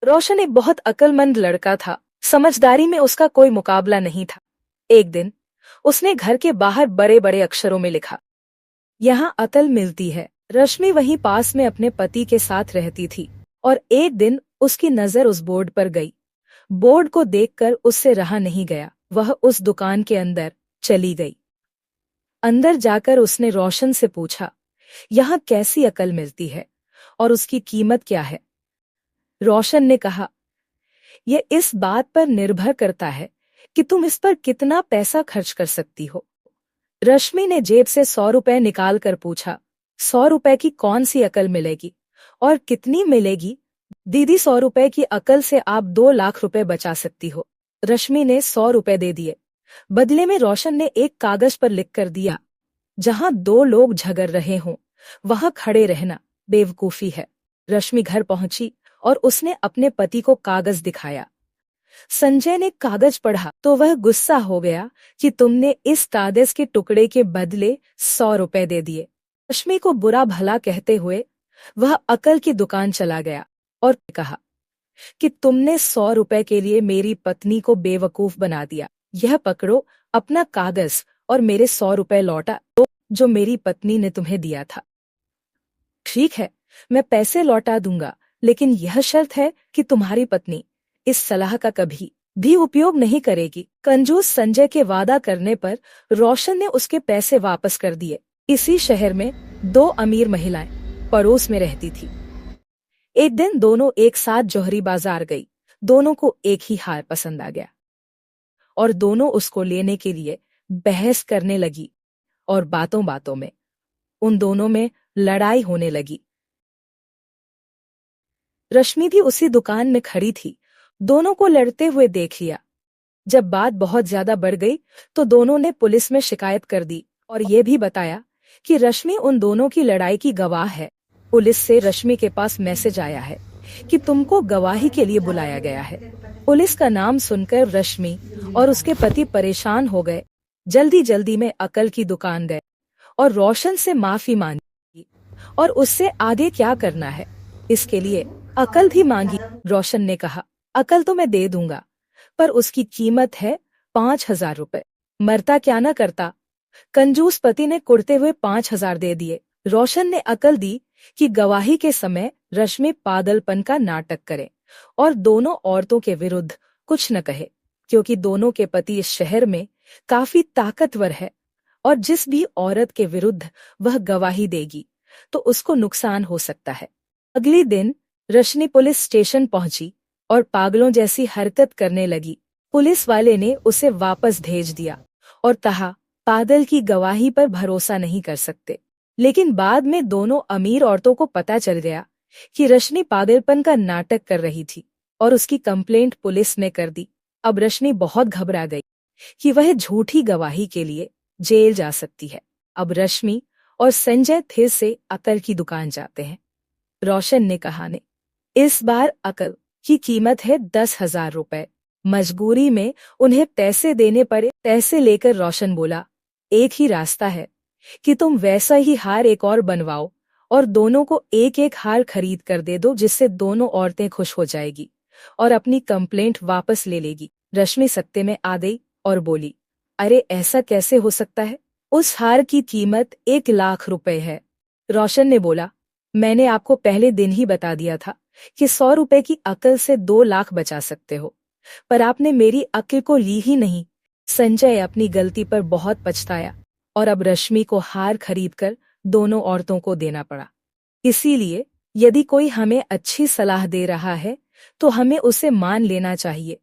रोशन एक बहुत अक्लमंद लड़का था। समझदारी में उसका कोई मुकाबला नहीं था। एक दिन उसने घर के बाहर बड़े बड़े अक्षरों में लिखा, यहाँ अकल मिलती है। रश्मि वहीं पास में अपने पति के साथ रहती थी और एक दिन उसकी नजर उस बोर्ड पर गई। बोर्ड को देखकर उससे रहा नहीं गया। वह उस दुकान के अंदर चली गई। अंदर जाकर उसने रोशन से पूछा, यहाँ कैसी अकल मिलती है और उसकी कीमत क्या है? रोशन ने कहा, यह इस बात पर निर्भर करता है कि तुम इस पर कितना पैसा खर्च कर सकती हो। रश्मि ने जेब से 100 रुपए निकाल कर पूछा, 100 रुपए की कौन सी अकल मिलेगी और कितनी मिलेगी? दीदी, 100 रुपए की अकल से आप 2 लाख रुपए बचा सकती हो। रश्मि ने 100 रुपए दे दिए। बदले में रोशन ने एक कागज पर लिख कर दिया, जहां 2 लोग झगड़ रहे हों वहां खड़े रहना बेवकूफी है। रश्मि घर पहुंची और उसने अपने पति को कागज दिखाया। संजय ने कागज पढ़ा तो वह गुस्सा हो गया कि तुमने इस कागज के टुकड़े के बदले 100 रुपए दे दिए। रश्मि को बुरा भला कहते हुए वह अकल की दुकान चला गया और कहा कि तुमने 100 रुपए के लिए मेरी पत्नी को बेवकूफ बना दिया। यह पकड़ो अपना कागज और मेरे 100 रुपए लौटा दो जो मेरी पत्नी ने तुम्हें दिया था। ठीक है, मैं पैसे लौटा दूंगा, लेकिन यह शर्त है कि तुम्हारी पत्नी इस सलाह का कभी भी उपयोग नहीं करेगी। कंजूस संजय के वादा करने पर रोशन ने उसके पैसे वापस कर दिए। इसी शहर में 2 अमीर महिलाएं पड़ोस में रहती थी। एक दिन दोनों एक साथ जौहरी बाजार गई। दोनों को एक ही हार पसंद आ गया और दोनों उसको लेने के लिए बहस करने लगी और बातों बातों में उन दोनों में लड़ाई होने लगी। रश्मि भी उसी दुकान में खड़ी थी। दोनों को लड़ते हुए देख लिया। जब बात बहुत ज्यादा बढ़ गई तो दोनों ने पुलिस में शिकायत कर दी और ये भी बताया कि रश्मि उन दोनों की लड़ाई की गवाह है। पुलिस से रश्मि के पास मैसेज आया है कि तुमको गवाही के लिए बुलाया गया है। पुलिस का नाम सुनकर रश्मि और उसके पति परेशान हो गए। जल्दी जल्दी में अकल की दुकान गए और रोशन से माफी मांगी और उससे आगे क्या करना है इसके लिए अकल भी मांगी। रोशन ने कहा, अकल तो मैं दे दूंगा, पर उसकी कीमत है 5,000 रुपए। मरता क्या न करता। कंजूस पति ने कुड़ते हुए 5,000 दे दिए। रोशन ने अकल दी कि गवाही के समय रश्मि पागलपन का नाटक करे और दोनों औरतों के विरुद्ध कुछ न कहे, क्योंकि दोनों के पति इस शहर में काफी ताकतवर है और जिस भी औरत के विरुद्ध वह गवाही देगी तो उसको नुकसान हो सकता है। अगले दिन रश्मि पुलिस स्टेशन पहुंची और पागलों जैसी हरकत करने लगी। पुलिस वाले ने उसे वापस भेज दिया और कहा, पागल की गवाही पर भरोसा नहीं कर सकते। लेकिन बाद में दोनों अमीर औरतों को पता चल गया कि रश्मि पागलपन का नाटक कर रही थी और उसकी कंप्लेंट पुलिस ने कर दी। अब रश्मि बहुत घबरा गई कि वह झूठी गवाही के लिए जेल जा सकती है। अब रश्मि और संजय फिर से अकल की दुकान जाते हैं। रोशन ने कहा, ने इस बार अकल की कीमत है 10,000 रुपए। मजबूरी में उन्हें पैसे देने पड़े। पैसे लेकर रोशन बोला, एक ही रास्ता है कि तुम वैसा ही हार एक और बनवाओ और दोनों को एक एक हार खरीद कर दे दो, जिससे दोनों औरतें खुश हो जाएगी और अपनी कंप्लेंट वापस ले लेगी। रश्मि सत्ते में आ गई और बोली, अरे ऐसा कैसे हो सकता है? उस हार की कीमत 1 लाख रुपए है। रोशन ने बोला, मैंने आपको पहले दिन ही बता दिया था कि 100 रुपए की अकल से 2 लाख बचा सकते हो, पर आपने मेरी अकल को ली ही नहीं। संजय अपनी गलती पर बहुत पछताया और अब रश्मि को हार खरीदकर दोनों औरतों को देना पड़ा। इसीलिए यदि कोई हमें अच्छी सलाह दे रहा है तो हमें उसे मान लेना चाहिए।